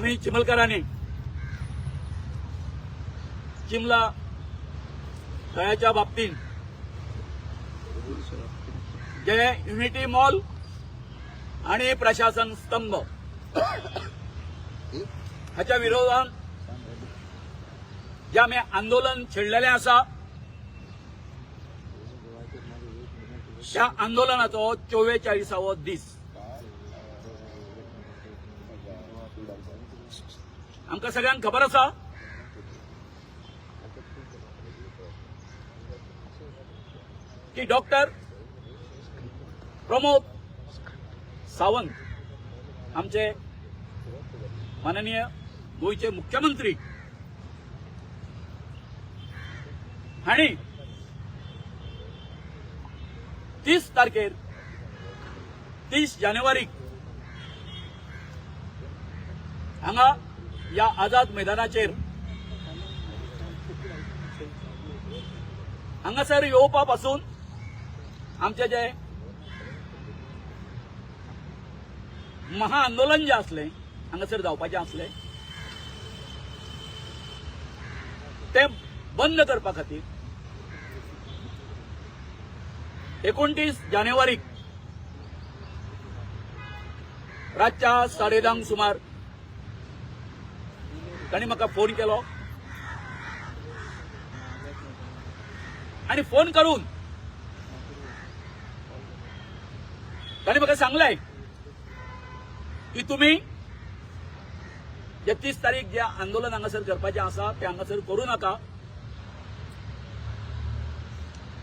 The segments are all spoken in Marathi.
आम्ही चिमलकरांनी चिमला तळ्याच्या बाबतीत जे युनिटी मॉल आणि प्रशासन स्तंभ हाच्या विरोधात जे आम्ही आंदोलन छेडलेले आसा त्या आंदोलनाचो 44वो दीस आमकां सगळ्यांक खबर आसा की डॉक्टर प्रमोद सावंत आमचे माननीय गोयचे मुख्यमंत्री हांणी 30 तारखेर 30 जानेवारीक हांगा या आझाद मैदानाचेर हांगासर येवपा पासून आमचे जे महाआंदोलन जे आसले हांगासर जावपाचें आसले ते बंद करपा खातीर 29 जानेवारीक रातच्या 10:30 सुमार तांणी म्हाका फोन केलो आनी फोन करून तांणी म्हाका सांगलें की तुमी जे 30 तारीख जे आंदोलन हांगासर करपाचें आसा तें हांगासर करूं नाका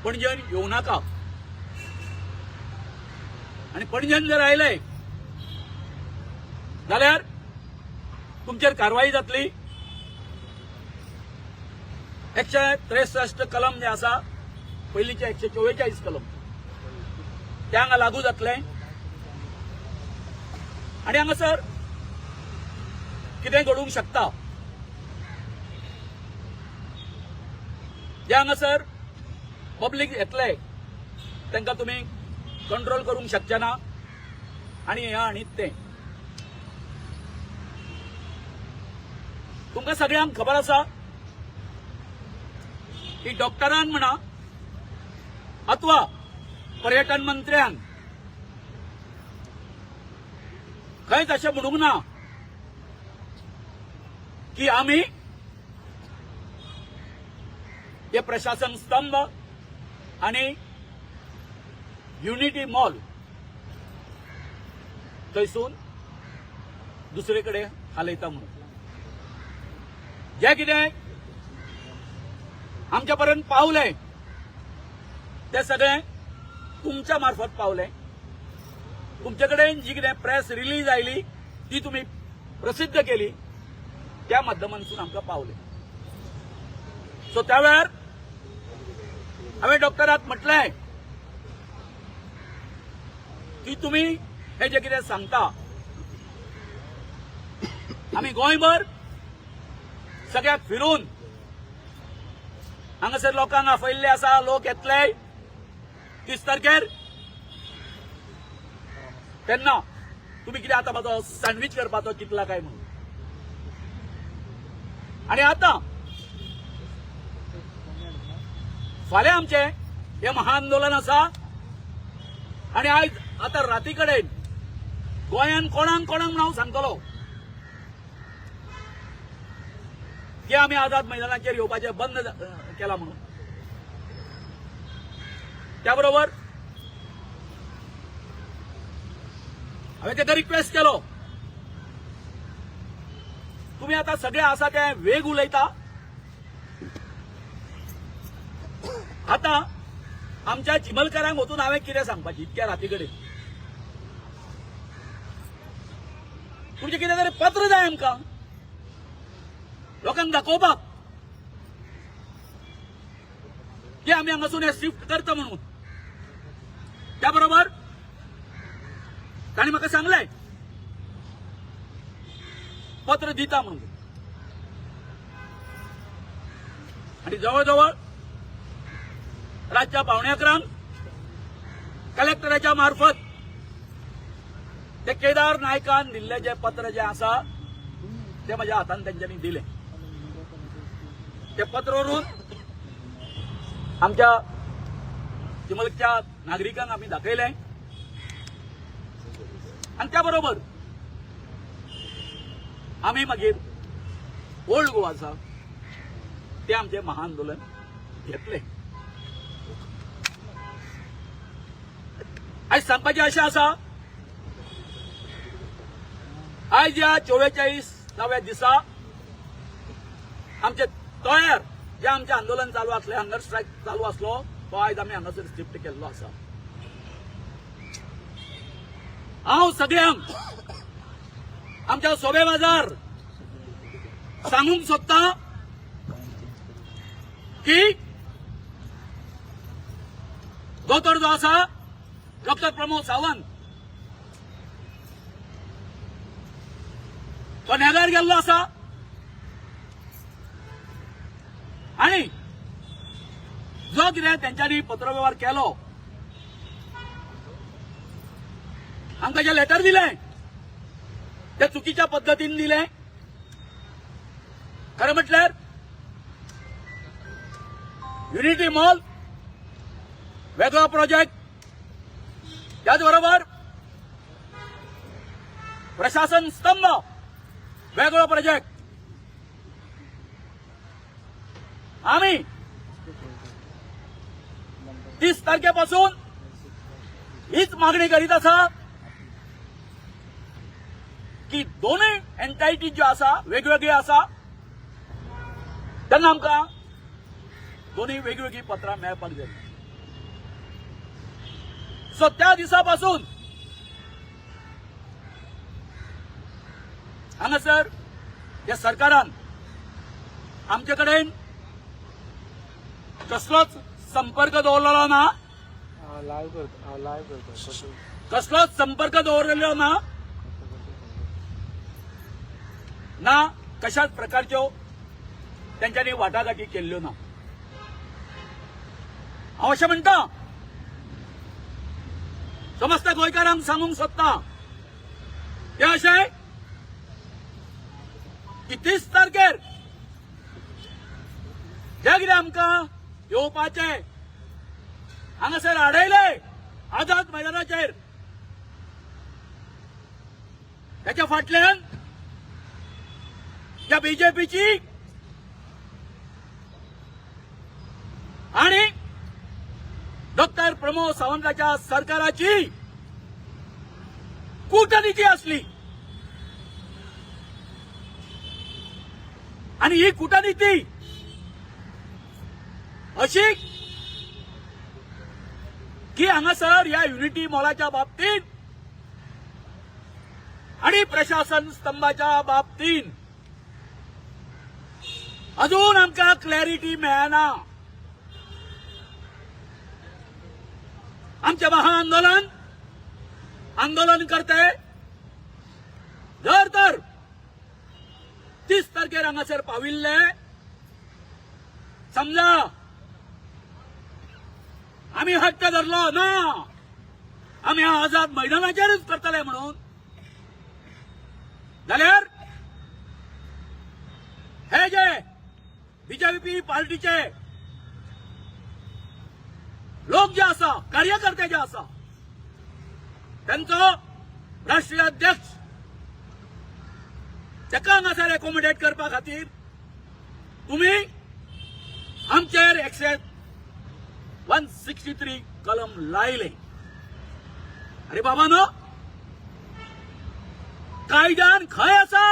पणजेन येवं नाका आनी पणजेन जर आयले जाल्यार तुमचेर कारवाई जातली 163 कलम जे आसा पयलींचे 144 कलम ते हांगा लागू जातले आनी हांगासर कितें घडूंक शकता जे हांगासर पब्लीक येतले तांकां तुमी कंट्रोल करूंक शकचे ना आनी हें आनी तें तुमकां सगळ्यांक खबर आसा की डॉक्टरान म्हणा अथवा पर्यटन मंत्र्यान खंयच अशें म्हणूंक ना की आमी हे प्रशासन स्तंभ आणि युनिटी मॉल थंयसून दुसरे कडेन हालयता म्हणून जे कितें आमच्या पर्यंत पावलें ते सगळें तुमच्या मार्फत पावलें तुमचे कडेन जी कितें प्रेस रिलीज आयली ती तुम्ही प्रसिद्ध केली त्या माध्यमांतून आमकां पावलें सो त्या वेळार हांवें डॉक्टराक म्हटलें की तुमी हे जे कितें सांगता आमी गोंयभर सगळ्याक फिरून हांगासर लोकांक आपयल्ले आसा लोक येतले 30 तारखेर तेन्ना तुमी कितें आतां म्हाजो सँडवीच करपाचो चिंतला काय म्हणून आनी आतां फाल्यां आमचें हें महाआंदोलन आसा आनी आयज आतां राती कडेन गोंयान कोणाक कोणाक हांव सांगतलो की आमी आझाद मैदानाचेर येवपाचें बंद केलां म्हणून त्या बरोबर हांवें ताका रिक्वेस्ट केलो तुमी आतां सगळे आसा ते वेग उलयता आतां आमच्या चिमलकारांक वचून हांवें कितें सांगपाचें इतक्या राती कडेन तुमचें कितें तरी पत्र जाय आमकां लोकांक दाखोवपाक की आमी हांगासून हे शिफ्ट करता म्हणून त्या बरोबर तांणी म्हाका सांगलें पत्र दिता म्हणून आनी जवळ जवळ रातच्या 11:15 कलेक्टराच्या मार्फत ते केदार नायकान दिल्ले जे पत्र जे आसा ते माझ्या हातान त्यांच्यानी दिले. ते पत्रावरून आमच्या चिमलच्या नागरिकांना आम्ही दाखयले आणि त्याबरोबर आम्ही मागीर ओल्ड गोवा आसा ते आमचे महाआंदोलन घेतले. आज सांगपाचें अशें आसा, आज या 44व्या दिसा आमचे तयार जे आमचे आंदोलन चालू आसले, हंगर स्ट्रायक चालू आसलो, तो आज आमी हांगासर शिफ्ट केल्लो आसा. हांव सगळ्यांक आमच्या सोबे बाजार सांगूंक सोदता की दोतोर जो आसा डॉक्टर प्रमोद सावंत तो नेगार गेल्लो आसा आणि जो कितें तेंच्यांनी पत्रव्यवहार केलो, आमकां जे लेटर दिलें ते चुकीच्या पद्दतीन दिलें. खरें म्हटल्यार युनिटी मॉल वेगळो प्रोजेक्ट, त्याचबरोबर प्रशासन स्तंभ वेगळो प्रोजेक्ट. आम्ही 30 तारखेपासून हीच मागणी करीत आसा की दोन्ही एंटायटी ज्यो आसा वेगवेगळी आसा तेन्ना आमकां दोन्ही वेगवेगळी पत्रां मेळपाक जाय. सो त्या दिसापासून हांगासर ह्या सरकारान आमचे कडेन कसलोच संपर्क दवरलेलो ना, कसलोच संपर्क दवरलेलो ना, ना कशाच प्रकारच्यो त्यांच्यानी वाटाघाटी केल्ल्यो ना. हांव अशें म्हणटा, समस्त गोंयकारांक सांगूंक सोदता ते अशें की 30 तारखेर जे कितें आमकां येवपाचे हांगासर आडयले आझाद मैदानाचेर, त्याच्या फाटल्यान या बीजेपीची आणि डॉक्टर प्रमोद सावंताच्या सरकाराची कूटनीती असली आणि ही कूटनीती अशी की हांगासर ह्या युनिटी मॉलाच्या बाबतीत आणि प्रशासन स्तंभाच्या बाबतीत अजून आमकां क्लॅरिटी मेळना. आमचे महाआंदोलन आंदोलन करते जर तर 30 तारखेर हांगासर पाविल्ले, समजा आम्ही हट्ट धरलो ना आम्ही आझाद मैदानाचेरच करतले म्हणून, जाल्यार हे जे बीजेपी पार्टीचे लोक जे आसा, कार्यकर्ते जे आसा, त्यांचो राष्ट्रीय अध्यक्ष ताका हांगासर एकोमोडेट करपा खातीर तुम्ही आमचेर 163 कलम लायले. अरे बाबा नो, कायद्यान खंय आसा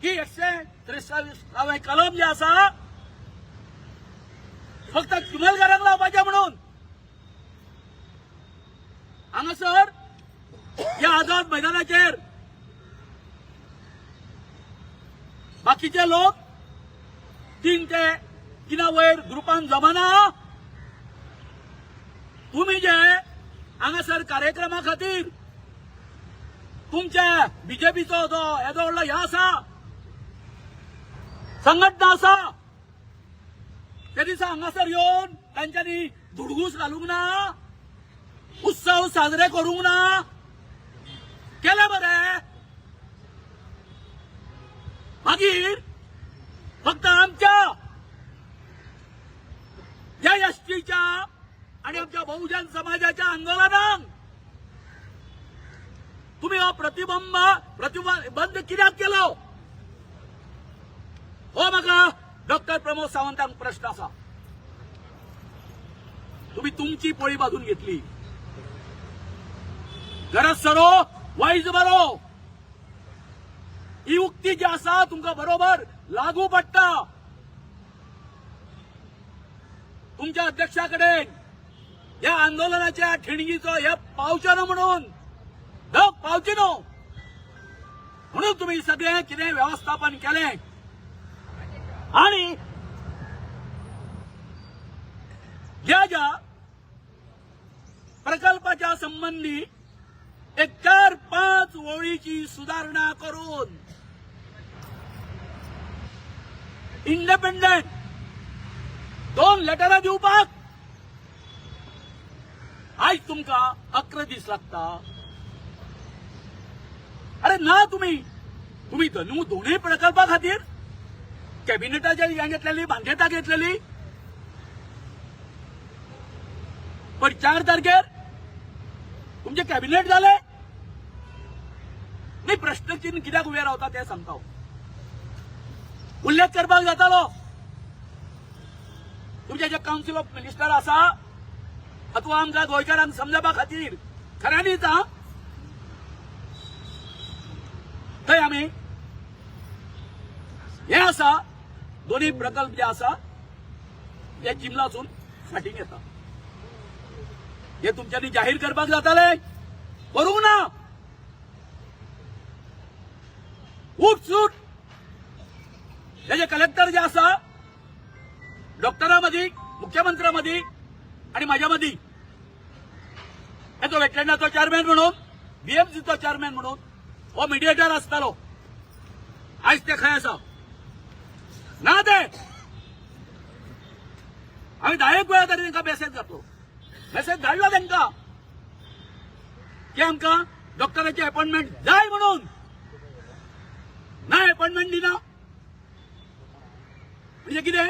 की 143 कलम जे आसा फक्त चिमलकारांक लावपाचे म्हणून हांगासर या आझाद मैदानाचेर बाकीचे लोक 3 ते 3 वयर ग्रुपान जमाना. तुम्ही जे हांगासर कार्यक्रमा खातीर तुमच्या बीजेपीचो जो येदो व्हडलो ह्यो आसा, संघटना आसा, त्या दिसा हांगासर येवन तांच्यांनी धुडगूस घालूंक ना, उत्सव साजरे करूंक ना, केलं बरं. मागीर फक्त आमच्या या एसटीच्या आणि आमच्या बहुजन समाजाच्या आंदोलनाक तुम्ही हो प्रतिबंध कित्याक केलो? हो म्हाका डॉक्टर प्रमोद सावंतांक प्रश्न आसा. तुम्ही तुमची पोळी बांधून घेतली. गरज सरो वाईज बरो ही उक्ती जी आसा तुमकां बरोबर लागू पडटा. तुमच्या अध्यक्षाकडे या आंदोलनाच्या ठिणगीचो हे पावचे ना म्हणून धक पावचे न्हू म्हणून तुम्ही सगळे कितें व्यवस्थापन केलें. आणि ज्या प्रकल्पाच्या संबंधी एक 4-5 ओळीची सुधारणा करून इंडिपेंडंट 2 लेटरां दिवपाक आज तुमका 11 दीस लागता. अरे ना तुम्ही दोन्ही प्रकल्पा खातीर कॅबिनेटाच्या हें घेतलेली बांध्यता घेतलेली पण 4 तारखेर तुमचे कॅबिनेट झाले नाही. प्रश्नचिन्ह कित्याक उबे रावता ते सांगता. उल्लेख करपाक जातालो. तुमचे जे काउन्सिल ऑफ मिनिस्टर आसा अथवा आमकां गोंयकारांक समजपा खातीर खऱ्यांनीच थंय आमी हे आसा दोन्ही प्रकल्प जे आसा ते चिमलासून फाटीं येता. हे तुमच्यांनी जाहीर करपाक जाताले करूंक ना. उठसूट हे कलेक्टर जे आसा डॉक्टरा मदीं मुख्यमंत्र्या मदीं आणि माझ्या मदीं तो वेटलँडाचो चेअरमॅन म्हणून बीएमसीचो चेअरमॅन म्हणून हो मिडिएटर आसतालो. आज ते खंय आसा ना. ते आम्ही 10 वेळा तरी तांकां मेसेज घातलो. मेसेज धाडलो तांकां की आमकां डॉक्टराची अपॉइंटमेंट जाय म्हणून. ना अपॉइंटमेंट दिना म्हणजे कितें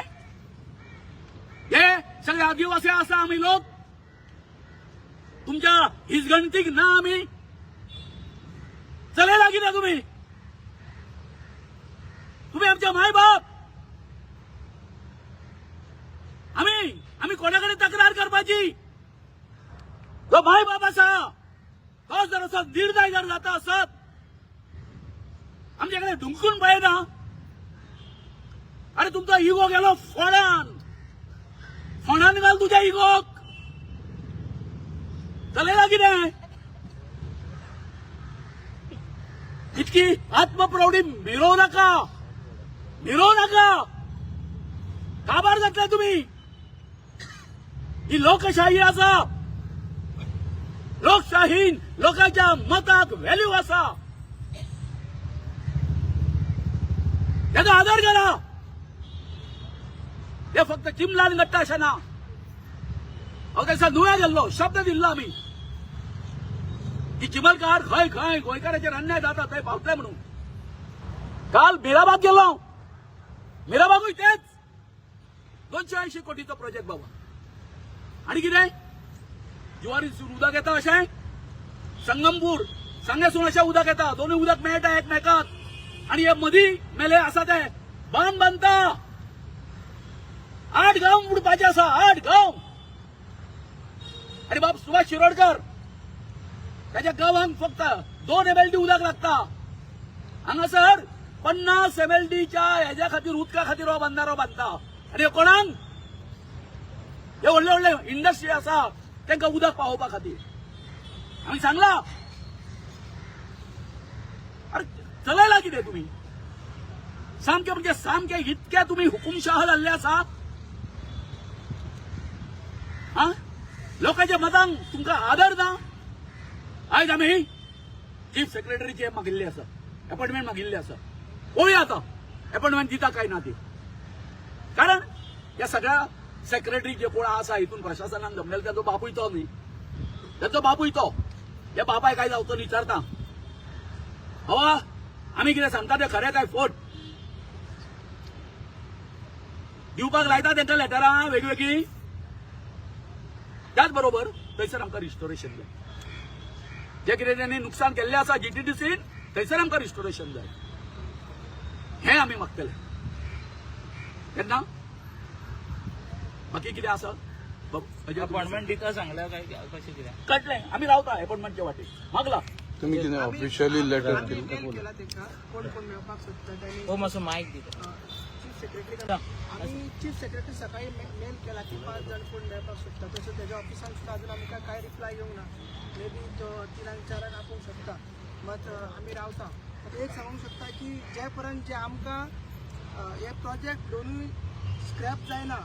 हे सगळे आदिवासी आसा आम्ही लोक तुमच्या हिजगणतीक ना. आम्ही चलेला कितें तुम्ही आमच्या माय बाप. आम्ही कोणाकडे तक्रार करपाची. तो माय बाप आसा तो जर असो निर्दय जर जाता असत आमच्याकडे ढुंकून पळयना. अरे तुमचा इगो गेलो फोंडान घाल तुझ्या इगोक. चलेला कितें इतकी आत्मप्रौढी मिरवू नका. काबार जातले तुम्ही. ही लोकशाही आसा. लोकशाहीन लोकांच्या मताक व्हॅल्यू आसा. त्याचा आदर करा. हे फक्त चिमलान गट्टा अशें ना. अगेसा नुवें गेल्लो शब्द दिल्लो आमी की चिमलकार खंय गोंयकाराचेर अन्याय जाता थंय पावतले म्हणून. काल मिराबाग गेलो. मिराबागूय तेच 280 कोटीचो प्रोजेक्ट बाबा. आणि कितें जुवारीसून उदक येता अशें संगमपूर सांगेसून अशें उदक येता. दोनूय उदक मेळटा एकमेकाक. आणि हे मदीं मेले आसा ते बांद बांदता. 8 गांव बुडपाचे आसा. 8 गांव. अरे बाप सुभाष शिरोडकर त्याच्या गांवांक फक्त 2 MLD उदक लागता. हांगासर 50 MLDच्या हेज्या खातीर उदका खातीर हो बंधारो बांदता. आणि हे कोणाक हे व्हडले इंडस्ट्री आसा तांकां उदक पावोवपा खातीर. आमी सांगला अरे चलयला कितें तुम्ही सामके म्हणजे सामके इतके तुम्ही हुकुमशाह जाल्ले आसा. लोकांच्या मतांक तुमकां आदर ना. आयज आमी चीफ सेक्रेटरीचे मागिल्ले आसा अपॉइंटमेंट मागिल्ले आसा. पळोवया आता अपॉइंटमेंट दिता काय ना ते. कारण या सगळ्या सेक्रेटरी जे कोण आसा हितून प्रशासनान जमलेले त्याचो बापूय तो न्ही. त्याचो बापूय तो. या बापाय काय जावचो विचारता हवा आम्ही कितें सांगता तें खरें काय फोट दिवपाक लायता तेंच्या लेटरां वेगवेगळी त्याच बरोबर थंयसर आमकां रिस्टोरेशन जाय जे कितें त्यांनी नुकसान केल्लें आसा जीटीडीसीन थंयसर आमकां रिस्टोरेशन जाय हें आमी मागतले तेन्ना बाकी कितें आसा अपॉइंटमेंट दिता सांगल्या काय कशें कितें कटलें आमी रावता अपॉइंटमेंटच्या वाटेक मागला तुम्ही कितें ऑफिशियली लेटर आम्ही मेल केला तेका कोण कोण मेळपाक सोदता त्यांनी हो मातसो मायक दिता चीफ सेक्रेटरी आम्ही चीफ सेक्रेटरी सकाळी मेल केला की 5 जण कोण मेळपाक सोदता तसो त्याच्या ऑफिसान सुद्धा अजून आमकां काय रिप्लाय येवंक ना मे बी तो 3-4 आपूंक शकता मात आमी रावता एक सांगूंक शकता की जे पर्यंत जे आमकां हे प्रोजेक्ट दोनूय स्क्रॅप जायना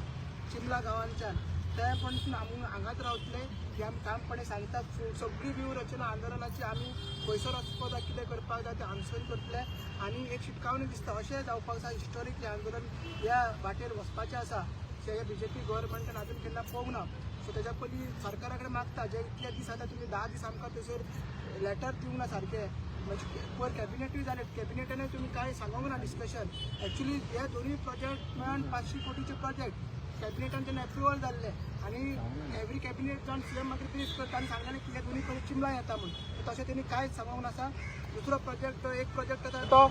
चिमला गांवांच्यान ते पण आमी हांगाच रावतले की आमी ठामपणे सांगतात सगळी व्यूहरचना आंदोलनाची आमी खंयसर वचपाक जाय कितें करपाक जाय तें आन्सर करतले आनी एक शिटकावणी दिसता अशें जावपाक जाय हिस्टॉरिकली आंदोलन ह्या वाटेर वचपाचें आसा जे बीजेपी गव्हर्मेंटान अजून केन्ना पळोवंक ना सो तेच्या पयलीं सरकारा कडेन मागता जे इतले दीस आता तुमी 10 दीस आमकां थंयसर लेटर दिवंक ना सारकें म्हणजे पयर कॅबिनेटूय जालें कॅबिनेटानूय तुमी कांय सांगूंक ना डिस्कशन एक्चुली हे दोनूय प्रोजेक्ट मेळून 500 कोटीचे प्रोजेक्ट कॅबिनेटान तेन्ना एप्रुवल जाल्ले आनी एवरी कॅबिनेट जावन सीएम मागीर ब्रीफ करता आनी सांगलें की हे दोनूय प्रोजेक्ट चिमला येता म्हणून तशें तेणी कांयच सांगूंक नासा दुसरो प्रोजेक्ट एक प्रोजेक्ट आसा तो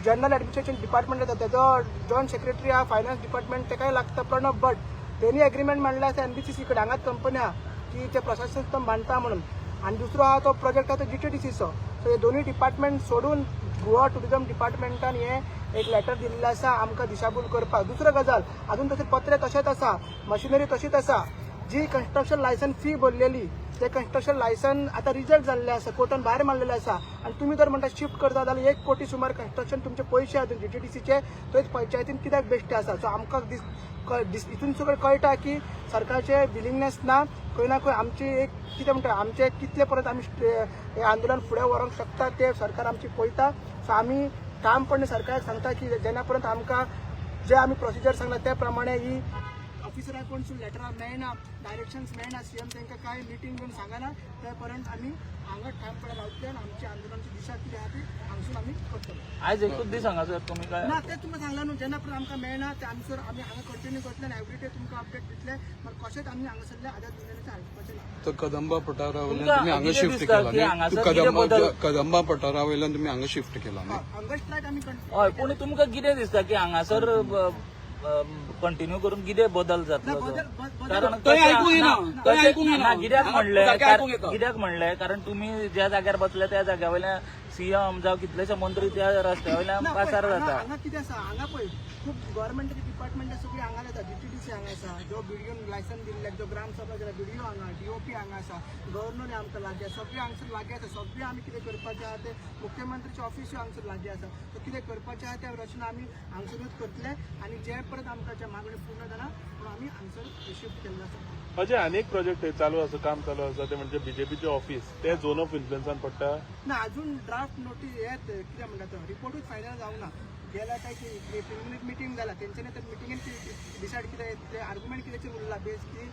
जनरल एडमिनिस्ट्रेशन डिपार्टमेंट आसा तेजो जॉयंट सेक्रेटरी आहा फायनान्स डिपार्टमेंट तेकाय लागता प्रणब भट तेणी एग्रीमेंट मांडला आसा एनबीसीसी कडेन हांगाच कंपनी आहा की ते प्रशासन सिस्टम बांदता म्हणून आनी दुसरो आहा तो प्रोजेक्ट आहा तो जीटीडीसीचो सो हे दोनूय डिपार्टमेंट सोडून गोवा टुरिझम डिपार्टमेंटान हे एक लेटर दिल्लें आसा आमकां दिशाभूल करपाक दुसरो गजाल अजून तशें पत्रे तशेंच आसा मशिनरी तशीच आसा जी कन्स्ट्रक्शन लायसन फी भरलेली ते कन्स्ट्रक्शन लायसन आतां रिजेक्ट जाल्लें आसा कोर्टान भायर मारलेलें आसा आनी तुमी जर म्हणटा शिफ्ट करता जाल्यार 1 कोटी सुमार कन्स्ट्रक्शन तुमचे पयशे आसा जीटीडीसीचे थंयच पंचायतीन कित्याक बेश्टे आसा सो आमकां हितून सगळें कळटा की सरकारचे विलिंगनेस ना खंय ना खंय आमची एक कितें म्हणटा आमचे कितले परत आमी हें आंदोलन फुडें व्हरूंक शकता ते सरकार आमची पळयता सो आमी ठामपणे सरकाराक सांगता की जेन्ना पर्यंत आमकां जे आमी प्रोसिजर सांगला त्या प्रमाणे ही ऑफिसराक कोण लेटरां मेळना डायरेक्शन्स मेळना सीएम तांकां कांय मिटींग घेवन सांगना ते पर्यंत आमी हांगा ठामपणे रावतले आनी आमची आंदोलनाची दिशा कितें आहा ती हांगसून आमी करतले आयज एकूच दीस हांगासर तुमी काय ना ते तुमकां सांगला न्हू जेन्ना पर्यंत आमकां मेळना ते आमचो आमी हांगा कंटिन्यू करतले आनी एवरी डे तुमकां अपडेट दितले मागीर कशेंच आमी हांगासरले आझाद युनियनाचे आयकपाचें ना तर कदंबा पठारा वयल्यान तुमकां तुम्ही हांगा कितें शिफ्ट दिसता केला की न्ही हांगासर तू कितें बदल कदंबा पठारा वयल्यान तुम्ही हांगा शिफ्ट केला न्ही हांगा स्ट्रायक आमी हय पूण तुमकां कितें दिसता की हांगासर कंटिन्यू करून कितें बदल जातलो तो? कारण थंय आयकूंक येना थंय आयकूंक येना ना, कित्याक म्हणलें आयकूंक येता कित्याक म्हणलें कारण तुम्ही ज्या जाग्यार बसले त्या जाग्या वयल्यान सीएम जावं कितलेशे मंत्री त्या रस्त्या वयल्यान पासार जाता हांगा कितें आसा हांगा पळय खूब गव्हर्मेंटाची डिपार्टमेंट सगळी हांगा येता जीटीडीसी हांगा आसा जो बिडिओन लायसन दिल्ले जो ग्राम सभा केला बिडिओ हांगा डीओपी हांगा आसा गव्हर्नर आमकां लागीं आसा सगळें हांगसर लागीं आसा सगळें आमी कितें करपाचें आहा तें मुख्यमंत्रीचें ऑफिसूय हांगसर लागीं आसा सो कितें करपाचें आहा त्या रचना आमी हांगसरूच करतले आनी जे परत आमकां मागणी पूर्ण जाना म्हणून आमी हांगसर शिफ्ट केल्लो आसा अजय अनेक प्रोजेक्ट चालू आसा काम चालू आसा ते म्हणजे बीजेपीचे ऑफिस ते झोन ऑफ इन्फ्लुएन्सान पडटा ना अजून ड्राफ्ट नोटीस हेत कितें म्हणटा तो रिपोर्टूच फायनल जावंक ना गेल्या काय प्रिलिमिनरी मिटींग जाला तेंच्यानी तर मिटींगेन डिसायड कितें आर्ग्युमेंट कितें उरला बेस की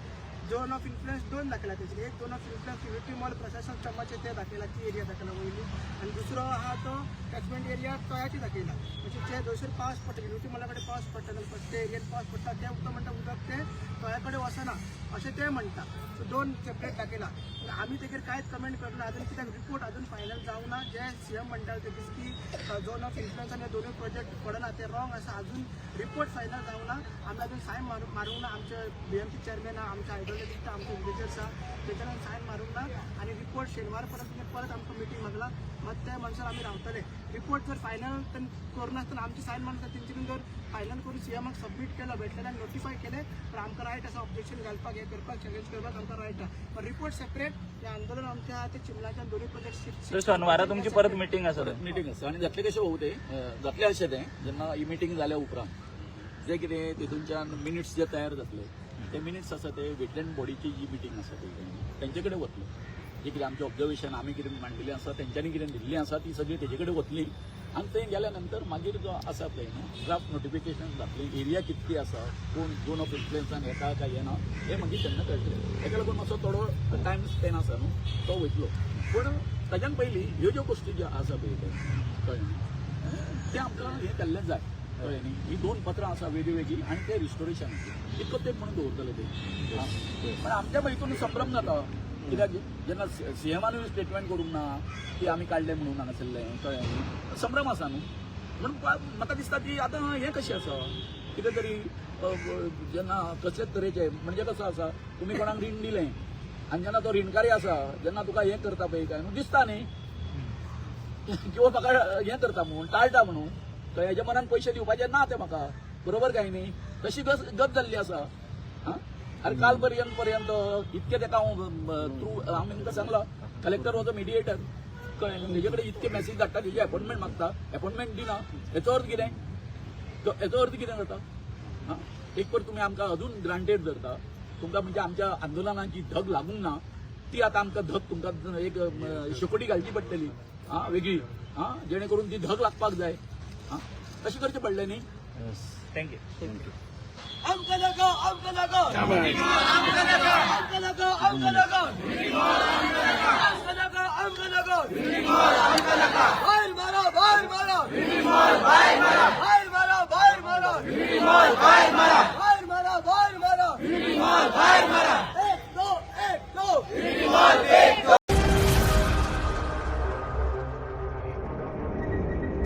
झोन ऑफ इन्फ्लुएन्स 2 दाखयला तेचे एक zone of influence unity mall प्रशासन स्तंभाचे ते दाखयला ती एरिया दाखयला वयली आनी दुसरो आहा तो कॅचमेंट एरिया तळ्याची दाखयला म्हणजे जे जयसर पावस पडटा युनिटी मॉला कडेन पावस पडटा जाल्यार ते एरियात पावस पडटा ते उदक म्हणटा उदक ते तळ्या कडेन वचना अशें ते म्हणटा सो 2 सेपरेट दाखयला आमी तेजेर कांयच कमेंट करना अजून कित्याक रिपोर्ट अजून फायनल जावंक ना जे सीएम म्हणटा ते दीस की झोन ऑफ इन्फ्लुएन्स आनी दोनूय प्रोजेक्ट पडना ते रॉंग आसा अजून रिपोर्ट फायनल जावंक ना आमी अजून सायन मारूंक ना आमचे बीएमसी चेअरमॅन आहा आमचे आयडॉलॉजिस्ट आमचे विलेजर्स आहा तेच्यान सायन मारूंक ना आनी रिपोर्ट शेनवार पर्यंत परत आमकां मिटींग मागला मात त्या मनशार आमी रावतले रिपोर्ट जर फायनल करनासतना आमची सायन मारता तेंच्यानी जर फायनल करून सीएमाक सबमीट केला भेटलेले आनी नोटिफाय केले तर आमकां रायट आसा ऑब्जेक्शन घालपाक हे करपाक चॅलेंज करपाक आमकां रायट आहा पण रिपोर्ट सेपरेट हे आंदोलन आमच्या आहा ते चिमलाच्या दोन्ही प्रोजेक्ट तर शेनवारा तुमची परत मिटींग आसा मिटींग आसा आनी जातले कशें होऊ ते जातले अशें तें जेन्ना ही मिटींग जाल्या उपरांत जे कितें तितूनच्यान मिनिट्स जे तयार जातले ते मिनिट्स आसा ते वेटलँड बॉडीची जी मिटींग आसा ती तेंचे कडेन वतली जे कितें आमचें ऑब्जर्वेशन आमी कितें मांडिल्लें आसा तेंच्यांनी कितें दिल्लीं आसा ती सगळी तेजे कडेन वतली आनी थंय गेल्या नंतर मागीर जो आसा पळय ड्राफ्ट नोटिफिकेशन जातली एरिया कितली आसा कोण झोन ऑफ इन्फ्लुएन्सान येता काय येना हे मागीर तेन्ना कळटलें ताका लागून मातसो थोडो टायम स्पेन आसा न्हू तो वयतलो पूण ताच्यान पयलीं ह्यो ज्यो गोश्टी ज्यो आसा पळय कळ्ळें ते आमकां हें केल्लें जाय कळ्ळें न्ही ही 2 पत्रां आसा वेगळी आनी ते रिस्टोरेशनाची इतको तेंप म्हणून दवरतले ते पण आमच्या हितून संभ्रम जाता कित्याक जेन्ना सीएमानूय स्टेटमेंट करूंक ना की आमी काडलें म्हणून हांगासरलें कळ्ळें न्ही संभ्रम आसा न्हू म्हणून म्हाका दिसता की आतां हें कशें आसा कितें तरी जेन्ना कसलेच तरेचे म्हणजे कसो आसा तुमी कोणाक रीण दिलें आनी जेन्ना तो रीणकारी आसा जेन्ना तुका हें करता पळय काय न्हू दिसता न्ही किंवा म्हाका हें करता म्हणून टाळटा म्हणून तर हेज्या मनान पयशे दिवपाचे ना ते म्हाका बरोबर काय न्ही तशी गत जाल्ली आसा अरे काल पर्यंत इतके ताका थ्रू हांव तांकां सांगला कलेक्टर वॉज अ मिडिएटर कळ्ळें तेजे कडेन इतके मॅसेज धाडटा तेजी अपॉइंटमेंट मागता अपॉइंटमेंट दिना हेचो अर्थ कितें हेचो अर्थ कितें जाता एक तर तुमी आमकां अजून ग्रांटेड धरता तुमकां म्हणजे आमच्या आंदोलनाची धग लागूंक ना ती आतां आमकां धग तुमकां एक शेकोटी घालची पडटली वेगळी जेणे करून ती धग लागपाक जाय तशें करचें पडलें न्ही थँक्यू आमकां नाका आमकां नाका आमकां नाका आमकां नाका आमकां नाका आमकां नाका आमकां नाका भायर मारा भायर मारा भायर मारा भायर मारा भायर मारा भायर मारा